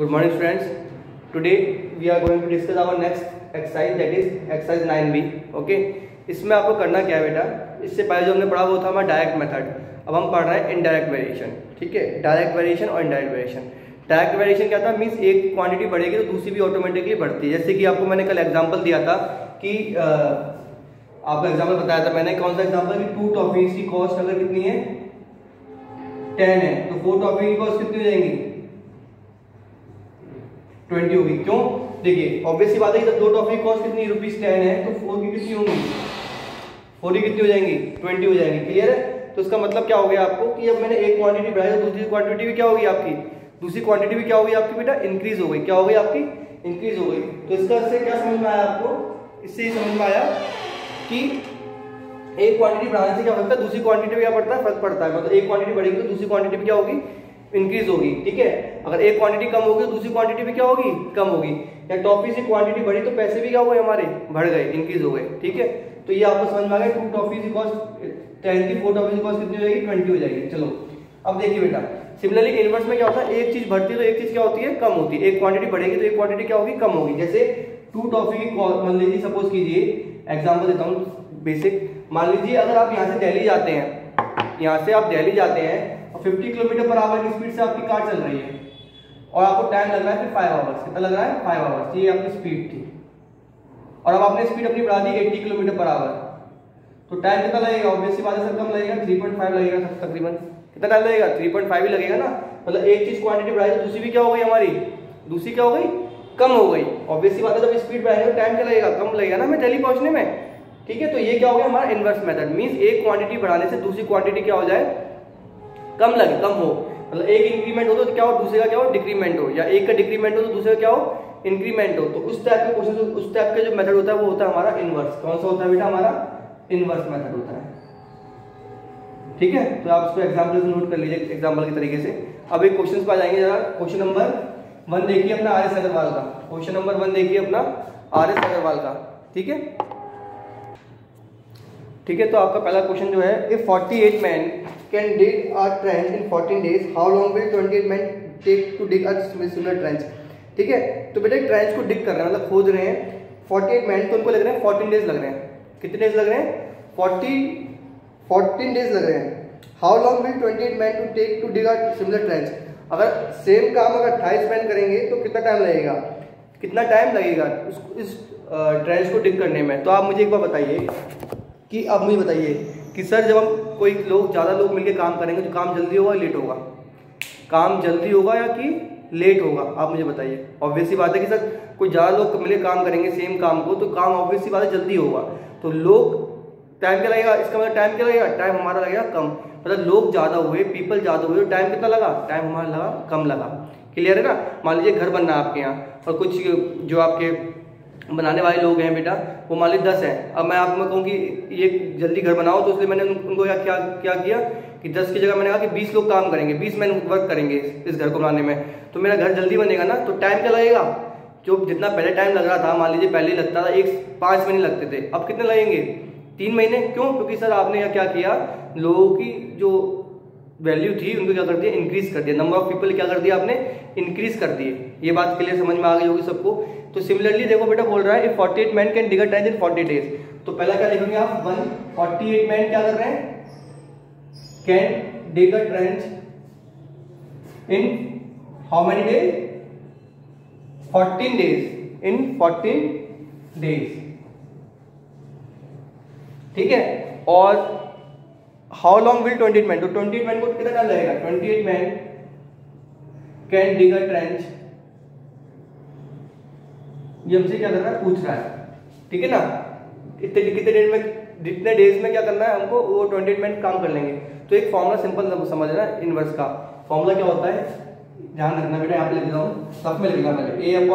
Good morning students. Today we are going to discuss our next exercise, that is exercise 9B. Okay. इसमें आपको करना क्या है बेटा, इससे पहले जो हमने पढ़ा वो था हमारा डायरेक्ट मेथड. अब हम पढ़ रहे हैं इनडायरेक्ट वेरिएशन. ठीक है, डायरेक्ट वेरिएशन और इनडायरेक्ट वेरिएशन. डायरेक्ट वेरिएशन क्या था, मीन्स एक क्वांटिटी बढ़ेगी तो दूसरी भी ऑटोमेटिकली बढ़ती है. जैसे कि आपको मैंने कल एग्जांपल दिया था कि आपको एग्जांपल बताया था मैंने, कौन सा एग्जांपल, कि 2 टॉफीज की कॉस्ट अगर कितनी है 10 है तो 4 टॉफी की कॉस्ट कितनी हो जाएंगी 20 होगी. क्यों, देखिए ऑब्वियस सी बात है कि जब 2 टॉफी की कॉस्ट कितनी ₹10 है तो 4 की कितनी होंगी, 4 की कितनी हो जाएंगी 20 हो जाएंगी. क्लियर है. तो इसका मतलब क्या हो गया आपको कि अब मैंने एक क्वांटिटी बढ़ाई तो दूसरी क्वांटिटी भी क्या होगी आपकी, दूसरी क्वांटिटी भी क्या होगी आपकी बेटा, इंक्रीज हो गई. क्या हो गई आपकी, इंक्रीज हो गई. तो इसका इससे क्या समझ में आया आपको, इससे ही समझ में आया कि एक क्वांटिटी बढ़ाने से क्या होता है, दूसरी क्वांटिटी में क्या पड़ता है, फर्क पड़ता है. मतलब एक क्वांटिटी बढ़ेगी तो दूसरी क्वांटिटी भी क्या होगी, इंक्रीज होगी. ठीक है. अगर एक क्वांटिटी कम होगी तो दूसरी क्वांटिटी भी क्या होगी, कम होगी. या टॉफी से क्वांटिटी बढ़ी तो पैसे भी क्या हुए हमारे, बढ़ गए, इंक्रीज हो गए. ठीक है. तो ये आपको समझ में आ गया. 2 टॉफी की कॉस्ट 10 की, 4 टॉफी की कॉस्ट कितनी हो जाएगी, 20 हो जाएगी. चलो अब देखिए बेटा, सिमिलरली इनवर्स में क्या होता है, एक चीज बढ़ती है तो एक चीज क्या होती है, कम होती है. एक क्वांटिटी बढ़ेगी तो एक क्वांटिटी क्या होगी, कम होगी. जैसे 2 टॉफी की, मान लीजिए सपोज कीजिए, एग्जांपल देता हूँ बेसिक. मान लीजिए अगर आप यहाँ से दिल्ली जाते हैं, यहाँ से आप दिल्ली जाते हैं और 50 किलोमीटर पर आवर की स्पीड से आपकी कार चल रही है और आपको टाइम लग रहा है फिर 5 आवर्स. कितना लग रहा है, 5 आवर्स. ये आपकी स्पीड थी. और अब आपने स्पीड अपनी बढ़ा दी 80 किलोमीटर पर आवर, तो टाइम कितना लगेगा, ऑब्वियस सी बात है सर, कम लगेगा, 3.5 लगेगा तकरीबन. कितना टाइम लगेगा, 3.5 ही लगेगा ना. मतलब एक चीज क्वांटिटी बढ़ाई तो दूसरी भी क्या हो गई हमारी, दूसरी क्या हो गई, कम हो गई. ऑब्वियस सी बात है जब स्पीड बढ़ाएंगे तो टाइम क्या लगेगा, कम लगेगा ना हमें दिल्ली पहुंचने में. ठीक है. तो ये क्या हो गया हमारा इनवर्स मेथड. मींस एक क्वांटिटी बढ़ाने से दूसरी क्वांटिटी क्या हो जाए, कम लगे, कम हो. मतलब एक इंक्रीमेंट हो तो क्या हो, दूसरे का क्या हो, डिक्रीमेंट हो. या एक का डिक्रीमेंट हो तो दूसरे का क्या हो, इंक्रीमेंट हो. तो उस टाइप के क्वेश्चन, उस टाइप का जो मेथड होता है वो होता है हमारा इनवर्स. कौन सा होता है बेटा, हमारा इनवर्स मेथड होता है. ठीक है. तो आप इसको एग्जांपल से नोट कर लीजिए, एग्जांपल के तरीके से. अब एक क्वेश्चन पे आ जाएंगे जरा. क्वेश्चन नंबर 1 देखिए अपना आर एस अग्रवाल का. क्वेश्चन नंबर 1 देखिए अपना आर एस अग्रवाल का. ठीक है. ठीक है. तो आपका पहला क्वेश्चन जो है, if 48 man can dig a trench in 14 days, how long will 28 man take to dig a similar trench. ठीक है. तो बेटा ट्रेंच को डिग कर रहे हैं, मतलब खोद रहे हैं 48 मैन, तो उनको लग रहे हैं 14 डेज लग रहे हैं. कितने डेज लग रहे हैं, 14 डेज लग रहे हैं. How long will 28 man to take to dig a similar trench. अगर सेम काम अगर 28 मैन करेंगे तो कितना टाइम लगेगा, कितना टाइम लगेगा इस ट्रेंच को डिग करने में. तो आप मुझे एक बार बताइए कि, अब मुझे बताइए कि सर जब हम कोई लोग, ज़्यादा लोग मिलकर काम करेंगे तो काम जल्दी होगा, लेट होगा, काम जल्दी होगा या कि लेट होगा, आप मुझे बताइए. ऑब्वियस सी बात है कि सर कोई ज़्यादा लोग मिलकर काम करेंगे सेम काम को तो काम ऑब्वियस सी बात है जल्दी होगा. तो लोग टाइम क्या लगेगा, इसका मतलब टाइम क्या लगेगा, टाइम हमारा लगेगा कम. मतलब लोग ज़्यादा हुए, पीपल ज़्यादा हुए तो टाइम कितना लगा, टाइम हमारा लगा कम लगा. क्लियर है ना. मान लीजिए घर बनना है आपके यहाँ और कुछ जो आपके बनाने वाले लोग हैं बेटा, वो मान लीजिए 10 हैं. अब मैं आपको कहूँ कि ये जल्दी घर बनाओ, तो इसलिए मैंने उनको क्या किया कि 10 की जगह मैंने कहा कि 20 लोग काम करेंगे, 20 मैन वर्क करेंगे इस घर को बनाने में, तो मेरा घर जल्दी बनेगा ना. तो टाइम क्या लगेगा, जो जितना पहले टाइम लग रहा था, मान लीजिए पहले लगता था 5 महीने लगते थे, अब कितने लगेंगे, 3 महीने. क्यों, क्योंकि सर आपने क्या किया, लोगों की जो वैल्यू थी उनको क्या कर दिया, इंक्रीज कर दिया. नंबर ऑफ पीपल क्या कर दिया आपने, इंक्रीज कर दिए. ये बात क्लियर समझ में आ गई होगी सबको. तो सिमिलरली देखो बेटा बोल रहा है, if 48 man can dig a trench in 40 days. तो पहला क्या लिखेंगे आप, 48 मैन क्या कर रहे हैं, can dig a trench in how many days, 14 days, in 14 days. ठीक है. और हाउ लॉन्ग विल 28 मैन, तो 28 मैन को कितना टाइम लगेगा, 28 man can dig a trench. ये हमसे क्या कर रहा है, पूछ रहा है. ठीक है ना. इतने कितने डेज में, जितने डेज में क्या करना है हमको, वो 28 मिनट काम कर लेंगे. तो एक फॉर्मूला सिंपल समझ लेना, इनवर्स का फॉर्मूला क्या होता है, ध्यान रखना बेटा. यहाँ पे लिख रहा हूँ, सब में लिखना पहले, A/B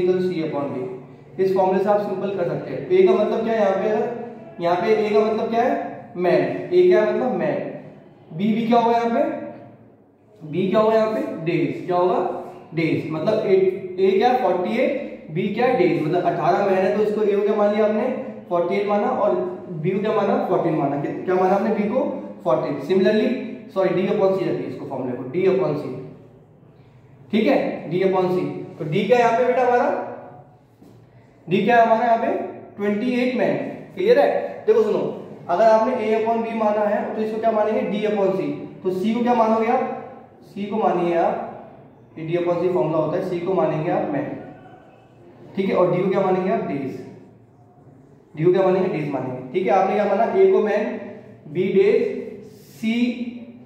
= C/B. इस फॉर्मूले से आप सिंपल कर सकते हैं. A का मतलब क्या है, यहाँ पे A का मतलब क्या है, मैन. A क्या है, मतलब मैन. B क्या होगा यहाँ पे, B क्या होगा यहाँ पे, डेज. क्या होगा, डेज. मतलब A क्या 48, B क्या डेज. मतलब 18 मैन है तो इसको A को क्या मान लिया आपने, 48 माना, और B को क्या माना, 14 माना. क्या माना आपने, B को 14. सिमिलरली सॉरी D/C रखिए इसको, फॉर्मूले को D/C. ठीक है, d अपॉन सी। तो d क्या है यहाँ पे बेटा हमारा, d क्या है हमारा यहाँ पे 28 मैन। क्लियर है, देखो सुनो, अगर आपने a अपॉन बी माना है तो इसको क्या मानेंगे d अपॉन सी। तो c को क्या मानोगे आप, c को मानिए आप, ये d अपॉन सी फॉर्मूला होता है, c को मानेंगे आप मैन, ठीक है, और d को क्या मानेंगे आप डेज, d को क्या मानेंगे डेज मानेंगे। ठीक है, आपने क्या माना, a को man, b days, c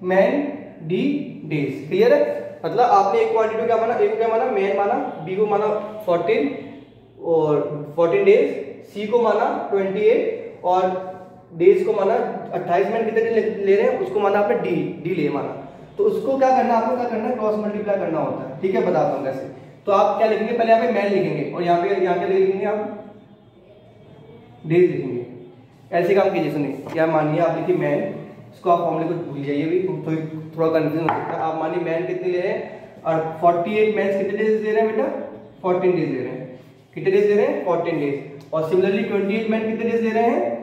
man, d days. Clear है, मतलब आपने एक क्वांटिटी को क्या माना, a को क्या माना मैन माना, b को माना 14 और 14 डेज, c को माना 28 और डेज को माना 28 मैन कितने दिन ले रहे हैं उसको माना आपने डी ले माना। तो उसको क्या करना, आपको क्या करना है, क्रॉस मल्टीप्लाई करना होता है। ठीक है, बताता हूँ कैसे। तो आप क्या लिखेंगे, पहले यहाँ पे मैन लिखेंगे और यहाँ क्या लिखेंगे आप, डेज लिखेंगे। ऐसे काम कीजिए, सुनिए, क्या मानिए आप लिखिए मैन, इसको आप फॉर्मूले को भूल जाइए, भी थोड़ा कंफ्यूजन हो सकता है। आप मानिए मैन कितने ले रहे हैं और 48 मैन कितने डेज ले रहे हैं बेटा, 14 डेज ले रहे हैं। कितने डेज ले रहे हैं, 14 डेज। और सिमिलरली 28 मैन कितने डेज ले रहे हैं,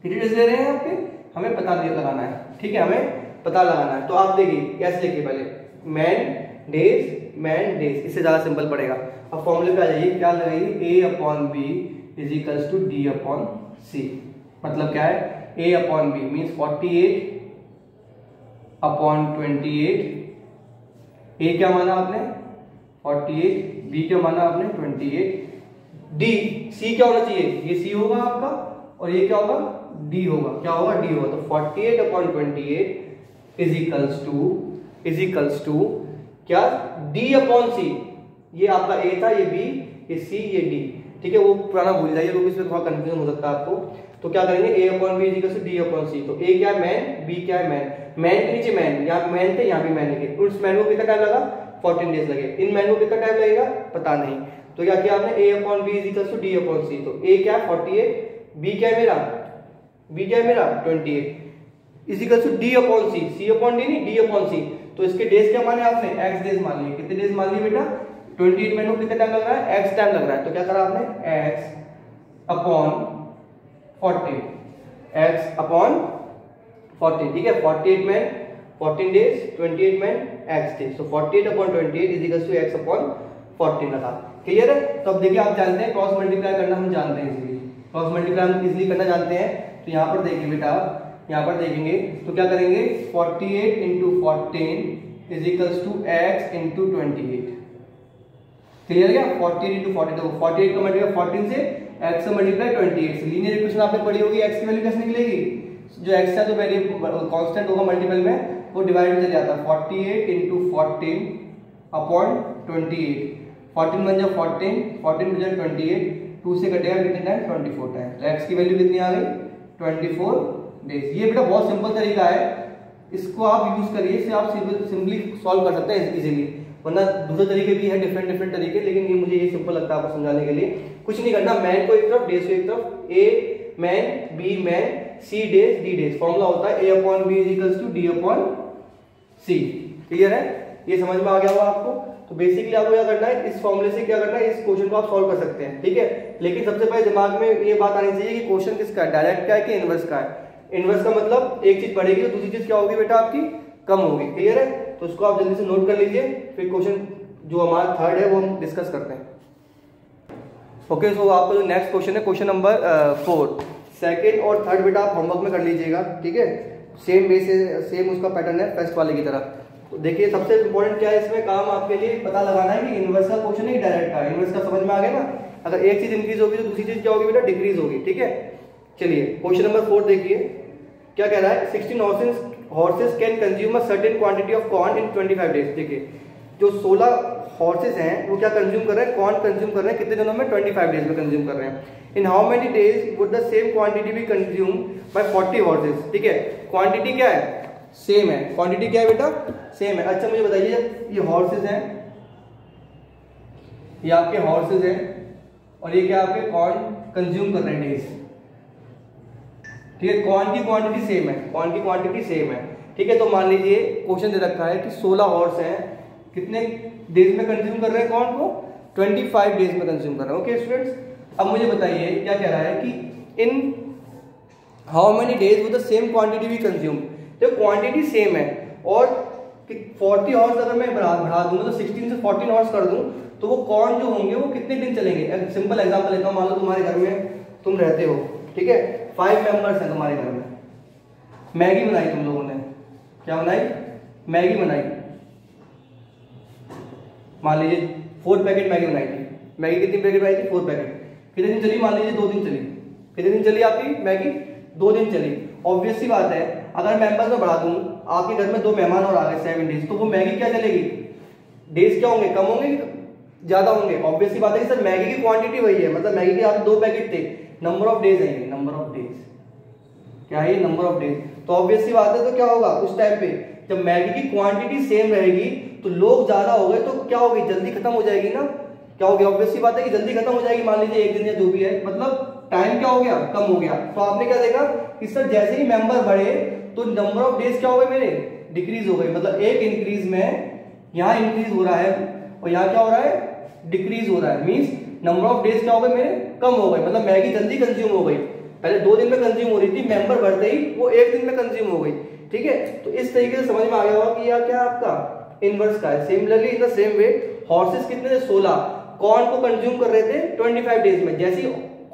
कितने डेज ले रहे हैं आपके, हमें पता लगाना है। ठीक है, हमें पता लगाना है। तो आप देखिए कैसे लिखिए, पहले मैन डेज, इससे ज्यादा सिंपल पड़ेगा। अब फॉर्मूले पे आ जाइए, क्या लगाइए, a upon B is equals to D upon C. मतलब क्या है, a upon B means 48 upon 28, a क्या माना आपने 48, b क्या माना आपने 28, d c क्या होना चाहिए, ये c होगा आपका और ये क्या होगा d होगा, क्या होगा d होगा। तो 48 अपॉन 28 इज इक्वल्स टू क्या, d अपॉन c। ये आपका a था, ये b, ये c, ये d। ठीक है, वो पुराना भूल जाइए क्योंकि इसमें थोड़ा कंफ्यूजन हो सकता है आपको। तो क्या करेंगे, a upon B is equals to d upon c। तो a क्या है मैन, b क्या है मैन, मैन के नीचे मैन, यहाँ मैन थे यहाँ भी मैन लिखे। उस मैन को कितना टाइम लगा, 14 डेज लगे। इन मैन को कितना टाइम लगेगा पता नहीं। तो क्या किया आपने, a upon B is equals to d upon c। तो a क्या है 48, b क्या है मेरा 28 is equals to d upon c, c upon d नहीं, d अपॉन c। तो इसके डेज क्या माने आपने, x डेज मान लिए। कितने डेज मान लिए बेटा, 28 मैन को कितना टाइम लग रहा है, x टाइम लग रहा है। तो क्या करा आपने, x अपॉन 40, x अपॉन 40। ठीक है, 48 man 14 days, 28 man x days. तो 48 upon 28 is equals to x upon 14 लगा। क्लियर है। तो अब देखिए, आप जानते हैं क्रॉस मल्टीप्लाई करना हम जानते हैं, इजीली क्रॉस मल्टीप्लाई हम इजीली करना जानते हैं। तो यहाँ पर देखिए बेटा, यहाँ पर देखेंगे तो क्या करेंगे, 48 into 14 is equals to x into 28। Clear है क्या, 48 इंटू 40, तो 48 का मल्टीप्लाई 14 से, x का मल्टीप्लाई 28 से। लीनियर इक्वेशन आपने पढ़ी होगी, x की वैल्यू कैसे निकलेगी, जो x का जो वैल्यू कांस्टेंट होगा मल्टीपल में वो डिवाइड में चले जाता है। 48 इंटू 14 अपॉन 28, 14 बन जाए 14, 14 बन जाए 28, 2 से कटेगा कितने टाइम, 24 टाइम। तो x की वैल्यू कितनी आ गई, 24 डेज। ये बेटा बहुत सिंपल तरीका है, इसको आप यूज करिए, इससे आप सिंपली सॉल्व कर सकते हैं इजीली। वरना दूसरे तरीके भी है, डिफरेंट तरीके, लेकिन ये मुझे ये सिंपल लगता है आपको समझाने के लिए। कुछ नहीं करना, मैन को एक तरफ, डेज को एक तरफ, a man, b man, c days, d days. Formula होता है a upon b is equals to d upon c। Clear है, ये समझ में आ गया होगा आपको। तो बेसिकली आपको क्या करना है, इस फॉर्मूले से क्या करना है, इस क्वेश्चन को आप सॉल्व कर सकते हैं। ठीक है, लेकिन सबसे पहले दिमाग में ये बात आनी चाहिए कि क्वेश्चन किसका है, डायरेक्ट का है कि इनवर्स का है। इनवर्स का मतलब एक चीज बढ़ेगी तो दूसरी चीज क्या होगी बेटा आपकी, कम होगी। क्लियर है, तो उसको आप जल्दी से नोट कर लीजिए, फिर क्वेश्चन जो हमारा थर्ड है वो हम डिस्कस करते हैं। ओके, सो आपका जो नेक्स्ट क्वेश्चन है, क्वेश्चन नंबर 4, सेकंड और थर्ड बेटा आप होमवर्क में कर लीजिएगा। ठीक है, सेम बेस, सेम उसका पैटर्न है फर्स्ट वाले की तरह। तो देखिए, सबसे इंपॉर्टेंट क्या है इसमें काम आपके लिए पता लगाना है कि इनवर्स का क्वेश्चन है डायरेक्ट का। इनवर्स का समझ में आ गया ना, अगर एक चीज इंक्रीज होगी तो दूसरी चीज क्या होगी बेटा, डिक्रीज होगी। ठीक है, चलिए क्वेश्चन नंबर 4 देखिए क्या कह रहा है, 16 horses can consume a certain quantity of corn in 25 days. देखिए, जो 16 हॉर्सेस हैं वो क्या कंज्यूम कर रहे हैं, कॉर्न कंज्यूम कर रहे हैं, कितने दिनों में, 25 डेज में कंज्यूम कर रहे हैं। इन how many days would the same quantity B consume by 40 horses. ठीक है, क्वांटिटी क्या है, सेम है। क्वांटिटी क्या है बेटा, सेम है। अच्छा मुझे बताइए, ये हॉर्सेस हैं, ये आपके हॉर्सेस हैं और ये क्या आपके कॉर्न कंज्यूम कर रहे हैं डेज। ठीक है, कॉर्न की क्वांटिटी सेम है, कॉर्न की क्वांटिटी सेम है। ठीक है, तो मान लीजिए क्वेश्चन दे रखा है कि 16 हॉर्स हैं, कितने डेज में कंज्यूम कर रहे हैं कॉर्न को, 25 डेज में कंज्यूम कर रहे हैं। ओके स्टूडेंट्स, अब मुझे बताइए क्या कह रहा है कि in how many days with the same quantity we consume. तो क्वांटिटी सेम है और कि 40 हॉर्स अगर मैं बढ़ा दूंगा तो 16 से 14 हॉर्स कर दूं तो वो कॉर्न जो होंगे वो कितने दिन चलेंगे। सिंपल एग्जांपल लेता हूं, मान लो तुम्हारे घर में तुम रहते हो, ठीक है, 5 मेंबर्स हैं तुम्हारे घर में, मैगी बनाई तुम लोगों ने, क्या बनाई, मैगी बनाई, मान लीजिए 4 पैकेट मैगी बनाई थी। मैगी कितनी पैकेट बनाई थी, 4 पैकेट। कितने दिन चली, मान लीजिए 2 दिन चली। कितने दिन चली आपकी मैगी, 2 दिन चली। ऑब्वियस सी बात है, अगर मेंबर्स में बढ़ा दूं, आपके घर में 2 मेहमान और आ गए 7 डेज, तो वो मैगी क्या चलेगी, डेज क्या होंगे, कम होंगे ज्यादा होंगे। ऑब्वियस सी बात है कि सर मैगी की क्वांटिटी वही है, मतलब मैगी के आप 2 पैकेट थे, नंबर ऑफ डेज आएंगे, नंबर ऑफ डेज, क्या है, नंबर ऑफ डेज। तो ऑब्वियस सी बात है, तो क्या होगा उस टाइम पे जब मैगी की क्वांटिटी सेम रहेगी तो लोग ज्यादा हो गए तो क्या होगी, जल्दी खत्म हो जाएगी ना, क्या होगी, ऑब्वियस सी बात है कि जल्दी खत्म हो जाएगी। मान लीजिए 1 दिन या जो भी है, मतलब टाइम क्या हो गया, कम हो गया। तो आपने क्या देखा कि सर जैसे ही मेंबर बढ़े तो नंबर ऑफ डेज क्या हो गए मेरे, डिक्रीज हो गए। मतलब एक इंक्रीज में यहाँ इंक्रीज हो रहा है और यहाँ क्या हो रहा है, डिक्रीज हो रहा है। मींस नंबर ऑफ डेज क्या हो गए मेरे, कम हो गए। मतलब मैगी जल्दी कंज्यूम हो गई, पहले 2 दिन में कंज्यूम हो रही थी, मेंबर बढ़ते ही वो 1 दिन में कंज्यूम हो गई, ठीक है। तो इस तरीके से समझ में आ गया होगा कि यह क्या आपका इनवर्स का है। Similarly in the same way horses कितने थे, 16, कॉर्न को कंज्यूम कर रहे थे 25 डेज में। जैसे ही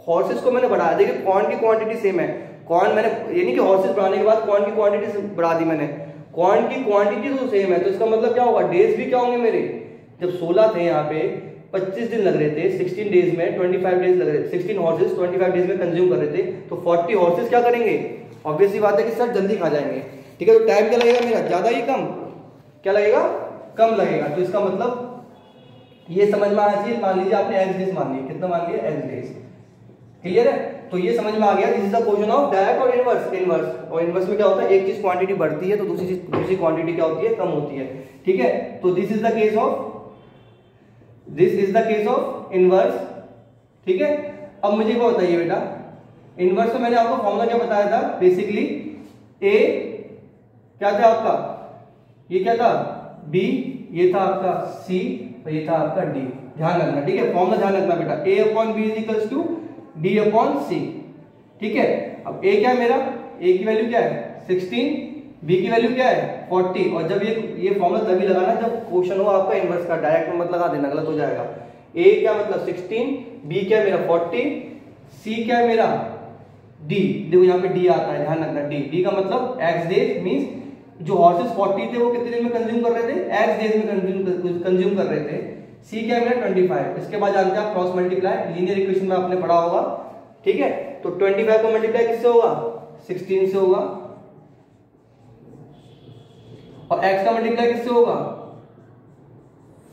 हॉर्सेस को मैंने बढ़ाया, देखिए कॉर्न की क्वांटिटी सेम है, कॉर्न मैंने ये नहीं कि हॉर्सेस बढ़ाने के बाद कॉर्न की क्वांटिटी बढ़ा दी मैंने, कॉर्न की क्वांटिटी तो सेम है। तो इसका मतलब क्या होगा, डेज भी क्या होंगे मेरे, जब 16 थे यहाँ पे 25 दिन लग रहे थे, 16 डेज में 25 डेज लग रहे थे, 16 हॉर्सेस 25 डेज में कंज्यूम कर रहे थे, तो 40 हॉर्सेस क्या करेंगे, ऑब्वियस सी बात है कि सर जल्दी खा जाएंगे, ठीक है। तो टाइम क्या लगेगा मेरा, ज्यादा ही कम, क्या लगेगा, कम लगेगा। तो इसका मतलब ये समझ में आना चाहिए। मान लीजिए आपने x डेज मान लिया, कितना मान लिया, x डेज, क्लियर है। तो ये समझ में आ गया, this is the question of direct और इनवर्स। इनवर्स और इनवर्स में क्या होता है, एक चीज क्वांटिटी बढ़ती है तो दूसरी क्वांटिटी क्या होती है, कम होती है, ठीक है। तो this is the case of inverse, ठीक है। अब मुझे क्या बताइए बेटा, इनवर्स में मैंने आपको फॉर्मूला क्या बताया था, बेसिकली ए क्या था आपका, ये क्या था, बी, ये था आपका सी और ये था आपका डी। ध्यान रखना, ठीक है, फॉर्मूला ध्यान रखना बेटा, A upon B is equals to D upon C, ठीक है। अब ए क्या है मेरा, ए की वैल्यू क्या है 16, बी की वैल्यू क्या है 40। और जब ये फॉर्मूला तभी लगाना जब क्वेश्चन हो आपका इनवर्स का, डायरेक्ट में मत लगा देना, गलत हो जाएगा। ए क्या मतलब 16, बी क्या मेरा 40, सी क्या है मेरा डी, देखो यहाँ पे डी आता है, ध्यान रखना, डी का मतलब एक्स डेज, मींस जो हॉर्सेस 40 थे वो कितने दिन में कंज्यूम कर रहे थे, एक्स डेज में कंज्यूम कर रहे थे। सी क्या है मेरा 25। इसके बाद जानते हैं आप क्रॉस मल्टीप्लाई, लीनियर इक्वेशन में आपने पढ़ा होगा, ठीक है। तो 25 को मल्टीप्लाई किससे होगा, 16 से होगा, और x का मल्टीप्लाई किससे होगा,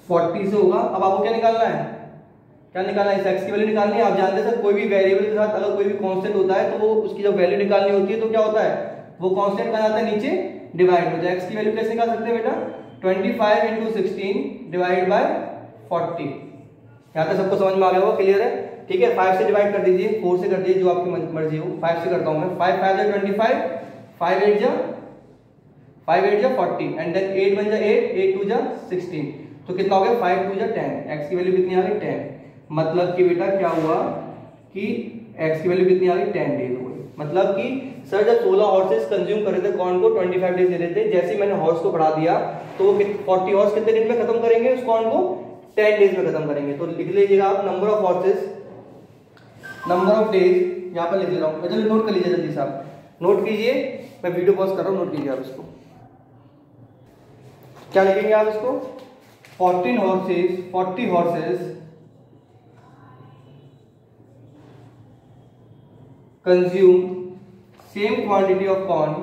40 से होगा। अब आपको क्या निकालना है, क्या निकालना है, इस x की वैल्यू निकालनी है। आप जानते हैं सर कोई भी वेरिएबल के साथ अगर कोई भी कांस्टेंट होता है तो वो उसकी जब वैल्यू निकालनी होती है तो क्या होता है, वो कांस्टेंट कहाँ जाता है, नीचे डिवाइड हो जाए। x की वैल्यू कैसे निकाल सकते हैं बेटा, 25 इंटू 16 डिवाइड बाय 40। यहाँ तक सबको समझ में आ गया होगा, क्लियर है, ठीक है। 5 से डिवाइड कर दीजिए, 4 से कर दीजिए, जो आपकी मर्जी हो। 5 से करता हूं मैं, 5 5 जा 25, 5 8 जा 40 एंड देन 8 1 जा 8, 8 2 जा 16। तो कितना हो गया, 5 2 जा 10। x की वैल्यू कितनी आ गई, 10। मतलब कि बेटा क्या हुआ कि x की वैल्यू कितनी आ गई, 10 डेज हो गई। मतलब कि सर जब 16 हॉर्सेस कंज्यूम कर रहे थे कॉर्न को, 25 डेज दे रहे थे, जैसे ही मैंने हॉर्स को बढ़ा दिया तो वो 40 हॉर्स कितने दिन में खत्म करेंगे उस कॉर्न को, 10 डेज में खत्म करेंगे। तो लिख लीजिएगा आप number of horses, number of days यहाँ पर लिख ले रहा हूँ, चलिए नोट कर लीजिए जल्दी से, आप नोट कीजिए, मैं वीडियो पॉज कर रहा हूँ, नोट कीजिए आप इसको। क्या लिखेंगे आप इसको, 40 horses consume same quantity of corn,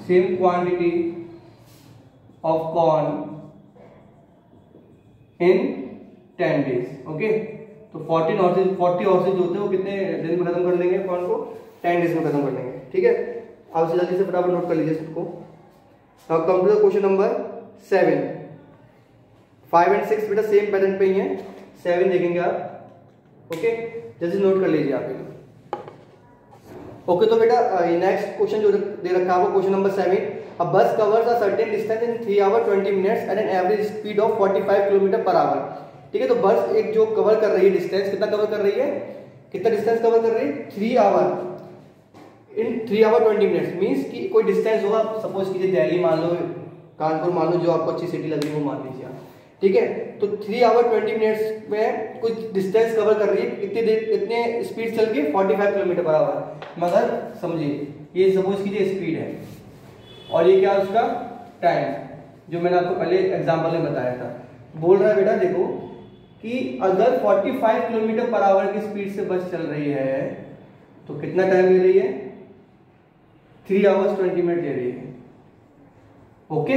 same quantity of corn in 10 days, okay. तो 40 हॉर्सेज जो होते हैं वो कितने दिन में खत्म कर देंगे कॉर्न को, 10 डेज में खत्म कर देंगे, ठीक है। आप जल्दी से फटाफट नोट कर लीजिए सबको। Now come to the question number 7। 5 and 6 बेटा सेम पैटर्न पे ही है, 7 देखेंगे आप, ओके, जल्दी नोट कर लीजिए आप। ओके तो बेटा नेक्स्ट क्वेश्चन जो दे रखा है वो question number 7। A bus covers a certain distance in 3 hours 20 minutes at an average speed of 45 kilometre per our, ठीक है। तो बस एक जो कवर कर रही है डिस्टेंस, कितना कवर कर रही है, कितना डिस्टेंस कवर कर रही है, 3 hour in 3 hour 20 minutes means कि कोई डिस्टेंस होगा, सपोज कीजिए दिल्ली मान लो, कानपुर मान लो, जो आपको अच्छी सिटी लग रही है वो मान लीजिए आप, ठीक है। तो 3 आवर 20 मिनट्स में कुछ डिस्टेंस कवर कर रही है, कितनी देर कितने स्पीड चल रही है 45 किलोमीटर पर आवर। मगर समझिए ये सपोज कीजिए स्पीड है और ये क्या है उसका टाइम, जो मैंने आपको पहले एग्जाम्पल में बताया था। बोल रहा है बेटा देखो कि अगर 45 किलोमीटर पर आवर की स्पीड से बस चल रही है तो कितना टाइम ले रही है, 3 आवर्स 20 मिनट ले रही है। ओके,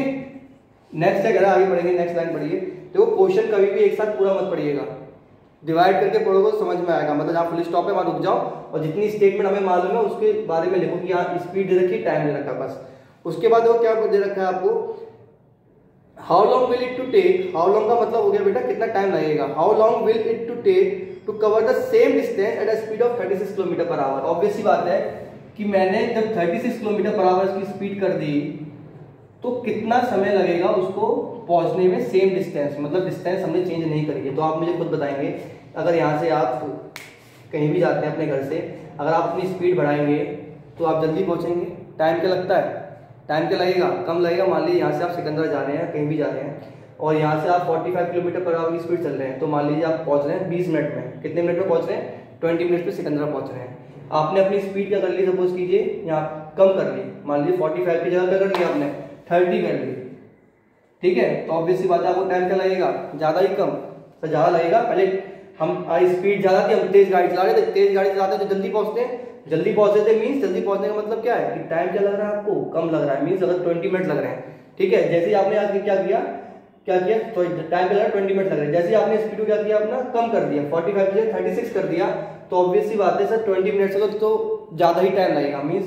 नेक्स्ट अगर आगे पढ़ेंगे, नेक्स्ट लाइन पढ़िए। देखो क्वेश्चन कभी भी एक साथ पूरा मत पढ़िएगा, डिवाइड करके पढ़ोगे समझ में आएगा। मतलब जहाँ फुल स्टॉप है वहां रुक जाओ और जितनी स्टेटमेंट हमें मालूम है उसके बारे में लिखो कि यहाँ स्पीड दे रखी, टाइम दे रखा, बस। उसके बाद वो क्या दे रखा है आपको, how long will it to take. How long का मतलब हो गया बेटा कितना टाइम लगेगा। How long will it to take to cover the same distance at a speed of 36 kilometre per hour. Obvious सी बात है कि मैंने जब 36 किलोमीटर पर आवर की स्पीड कर दी तो कितना समय लगेगा उसको पहुंचने में, सेम डिस्टेंस, मतलब डिस्टेंस हमने चेंज नहीं करी है। तो आप मुझे खुद बताएंगे, अगर यहाँ से आप कहीं भी जाते हैं अपने घर से, अगर आप अपनी स्पीड बढ़ाएंगे तो आप जल्दी पहुंचेंगे। टाइम क्या लगता है, टाइम क्या लगेगा, कम लगेगा। मान लीजिए यहाँ से आप सिकंदरा जा रहे हैं, कहीं भी जा रहे हैं और यहाँ से आप 45 किलोमीटर पर आवर की स्पीड चल रहे हैं, तो मान लीजिए आप पहुंच रहे हैं 20 मिनट में। कितने मिनट में पहुंच रहे हैं, 20 मिनट में सिकंदरा पहुंच रहे हैं। आपने अपनी स्पीड क्या कर ली, सपोज कीजिए यहाँ कम कर ली, मान लीजिए 45 की जगह क्या कर लिया आपने 30 कर ली, ठीक है। तो ऑब्वियसली बात है आपको टाइम क्या लगेगा, ज्यादा ही कम तो ज्यादा लगेगा। पहले हम स्पीड ज्यादा थी, हम तेज गाड़ी चला रहे थे, तेज गाड़ी चलाते हैं तो जल्दी पहुंचते हैं, जल्दी पहुंचते थे मीन्स जल्दी पहुंचने का मतलब क्या है कि टाइम क्या लग रहा है आपको, कम लग रहा है, मीन्स अगर 20 मिनट लग रहे हैं, ठीक है। जैसे ही आपने आज क्या किया तो टाइम क्या लग रहा है 20 मिनट लग रहा है। जैसे ही आपने स्पीड को क्या किया अपना कम कर दिया, 45 से 36 कर दिया, तो ऑब्वियस सी बात है सर 20 मिनट से तो ज्यादा ही टाइम लगेगा, मीन्स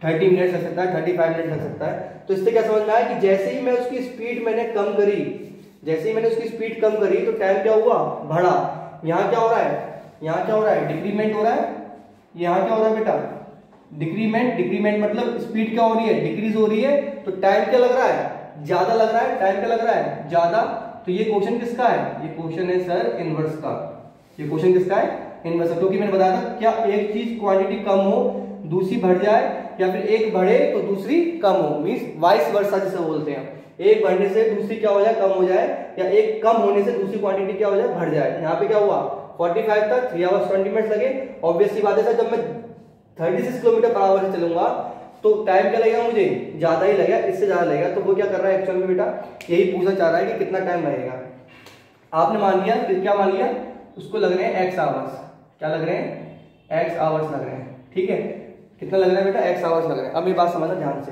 30 मिनट लग सकता है, 35 मिनट लग सकता है। तो इससे क्या समझ में आया कि जैसे ही मैं उसकी स्पीड मैंने कम करी, जैसे ही मैंने उसकी स्पीड कम करी तो टाइम क्या हुआ, बढ़ा। यहाँ क्या हो रहा है, यहाँ क्या हो रहा है, डिक्रीमेंट हो रहा है। यहाँ क्या हो रहा है बेटा, डिक्रीमेंट। डिक्रीमेंट मतलब स्पीड क्या हो रही है, डिक्रीज हो रही है, तो टाइम क्या लग रहा है, ज्यादा लग रहा है। टाइम क्या लग रहा है, ज्यादा। तो ये क्वेश्चन किसका है, ये क्वेश्चन है सर इनवर्स का। ये क्वेश्चन किसका है, इनवर्स। क्योंकि मैंने बताया था क्या एक चीज क्वांटिटी कम हो दूसरी बढ़ जाए, या फिर एक बढ़े तो दूसरी कम हो, मींस वाइस वर्सा जिसे बोलते हैं। एक बढ़ने से दूसरी क्या हो जाए, कम हो जाए, या एक कम होने से दूसरी क्वांटिटी क्या हो जाए, बढ़ जाए। यहाँ पे क्या हुआ 45 था, 3 आवर्स 20 मिनट लगे। ऑब्वियसली बात है सर जब मैं 36 किलोमीटर पर आवर से चलूंगा तो टाइम क्या लगेगा, मुझे ज्यादा ही लगेगा, इससे ज्यादा लगेगा। तो वो क्या कर रहा है एक्चुअल में बेटा, यही पूछना चाह रहा है कि कितना टाइम लगेगा। आपने मान लिया, फिर क्या मान लिया, उसको लग रहे हैं x आवर्स। क्या लग रहे हैं, x आवर्स लग रहे हैं, ठीक है। कितना लग रहा है बेटा, x आवर्स लग रहे हैं। अब ये बात समझना ध्यान से,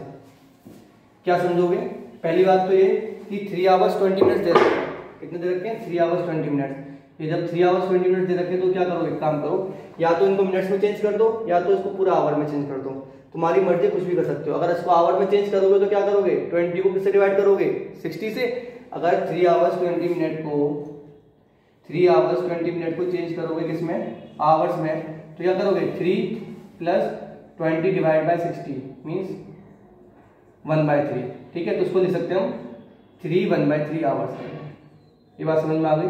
क्या समझोगे। पहली बात तो ये कि 3 आवर्स 20 मिनट दे रखे हैं। कितने दे रखे हैं, 3 आवर्स 20 मिनट। ये जब 3 आवर्स 20 मिनट दे रखे तो क्या करोगे, काम करो, या तो इनको मिनट्स में चेंज कर दो या तो इसको पूरा आवर में चेंज कर दो। तुम्हारी मर्जी, कुछ भी कर सकते हो। अगर इसको आवर में चेंज करोगे तो क्या करोगे, 20 को किससे डिवाइड करोगे, 60 से। अगर 3 आवर्स 20 मिनट को 3 आवर्स 20 मिनट को चेंज करोगे किसमें, आवर्स में, तो क्या करोगे 3 + 20 डिवाइड बाय 60 मीन्स 1/3, ठीक है। तो उसको लिख सकते हैं हम 3 1/3 आवर्स। ये बात समझ में आ गई,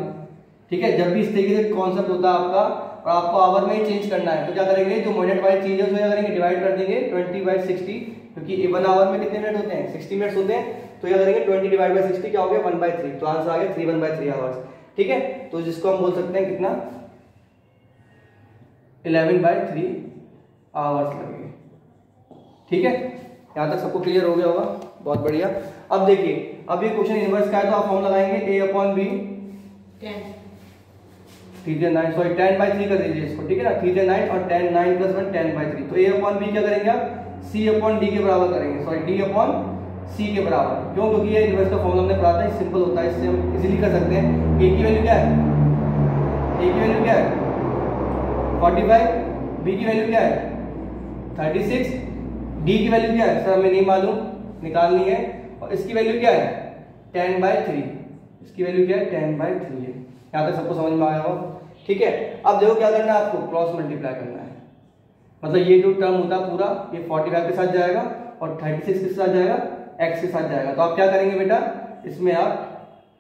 ठीक है। जब भी इस तरीके से कॉन्सेप्ट होता है आपका और आपको आवर में ही चेंज करना है तो क्या करेंगे, जो मिनट वाइज चेंज है उसको क्या करेंगे, डिवाइड कर देंगे 20/60, क्योंकि 1 आवर में कितने मिनट होते हैं, 60 मिनट्स होते हैं। तो क्या करेंगे 20 डिवाइड बाय 60 क्या हो गया, 1/3। तो आंसर आ गया 3 1/3 आवर्स, ठीक है। तो जिसको हम बोल सकते हैं कितना, 11/3 आवर्स लगेंगे, ठीक है। यहां तक सबको क्लियर हो गया होगा, बहुत बढ़िया। अब देखिए, अब ये क्वेश्चन इनवर्स का है तो आप फॉर्म लगाएंगे a/b 3/9, सॉरी 10/3 कर दीजिए इसको, ठीक है ना। 3/9 और 10 9 + 1 10/3। तो a/b क्या करेंगे आप, c/d के बराबर करेंगे, सॉरी d/c के बराबर। क्यों, क्योंकि ये इनवर्स का फॉर्मूला हमने पढ़ा था, सिंपल होता है, इससे हम इजीली कर सकते हैं। a की वैल्यू क्या है, a की वैल्यू क्या है 45, b की वैल्यू क्या है 36, d की वैल्यू क्या है सर हमें नहीं मालूम, निकालनी है। और इसकी वैल्यू क्या है 10/3, इसकी वैल्यू क्या है 10/3 है। यहाँ तक सबको समझ में आया होगा, ठीक है। अब देखो क्या करना है आपको, क्रॉस मल्टीप्लाई करना है। मतलब ये जो टर्म होता है पूरा, ये 45 के साथ जाएगा और 36 के साथ जाएगा, x के साथ जाएगा। तो आप क्या करेंगे बेटा, इसमें आप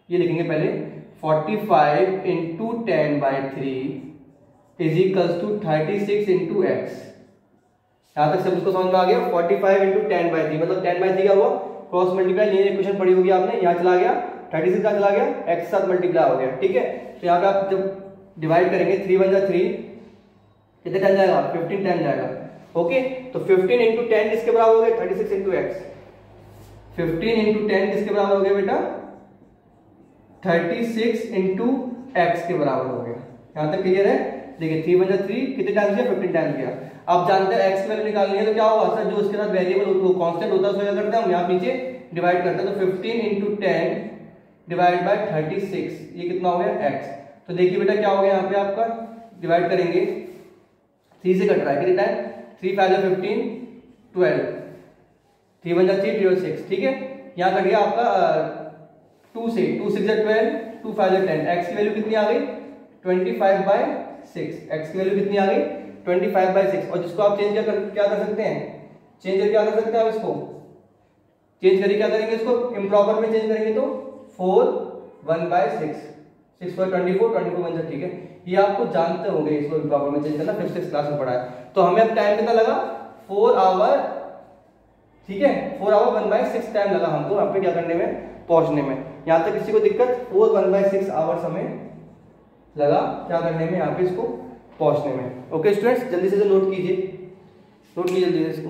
ये लिखेंगे पहले 45 × 10/3 = 36 × x, यहाँ तक सब इसको समझ में आ गया। 45 इंटू 10/3 मतलब 10/3 क्या हुआ, क्रॉस मल्टीप्लाई, लीनियर इक्वेशन पढ़ी होगी आपने, यहाँ चला गया 36 का चला गया, x के साथ मल्टीप्लाई हो गया, ठीक है। तो यहाँ पे आप जब डिवाइड करेंगे 3 × 3 कितने टाइम जाएगा, 15 टाइम जाएगा, ओके। तो 15 इंटू 10 किसके बराबर हो गया, 36 इंटू एक्स। 15 इंटू 10 किसके बराबर हो गया बेटा, 36 इंटू एक्स के बराबर हो गया। यहाँ तक क्लियर है। देखिए 3 × 3 कितने टाइम्स गया, 15 टाइम्स गया। आप जानते हैं एक्स की वैल्यू निकालनी है तो क्या होगा सर, जो उसके साथ वेरिएबल वो कांस्टेंट होता है उसको क्या करते हैं हम यहाँ नीचे डिवाइड करते हैं। तो 15 इंटू 10 डिवाइड बाय 36 ये कितना हो गया x। तो देखिए बेटा क्या हो गया यहाँ पे आपका, डिवाइड करेंगे 3 से कट रहा है, कितने टाइम, 3 × 5 = 15 12, 3 × 3 3 6, ठीक है। यहाँ कट गया आपका 2 से, 2 × 6 = 12, 2 × 5 = 10, x की वैल्यू कितनी आ गई 25/6, x की वैल्यू कितनी आ गई 25/6। और जिसको आप चेंज क्या कर सकते हैं, चेंज करके क्या कर सकते हैं आप, इसको चेंज करके क्या करेंगे, इसको इम्प्रॉपर में चेंज करेंगे तो 4 1/6, 6 4 24 24 1 ठीक है। ये आपको जानते होंगे इसको इम्प्रॉपर में चेंज करना, 5th 6th क्लास में पढ़ा है। तो हमें अब टाइम कितना लगा 4 आवर, ठीक है, 4 आवर 1/6 टाइम लगा हमको यहाँ पे क्या करने में, पहुंचने में। यहाँ तक किसी को दिक्कत, 4 1/6 आवर समय लगा क्या करने में, यहाँ पे इसको पहुंचने में। ओके स्टूडेंट्स, जल्दी से नोट कीजिए, नोट कीजिए जल्दी से इसको।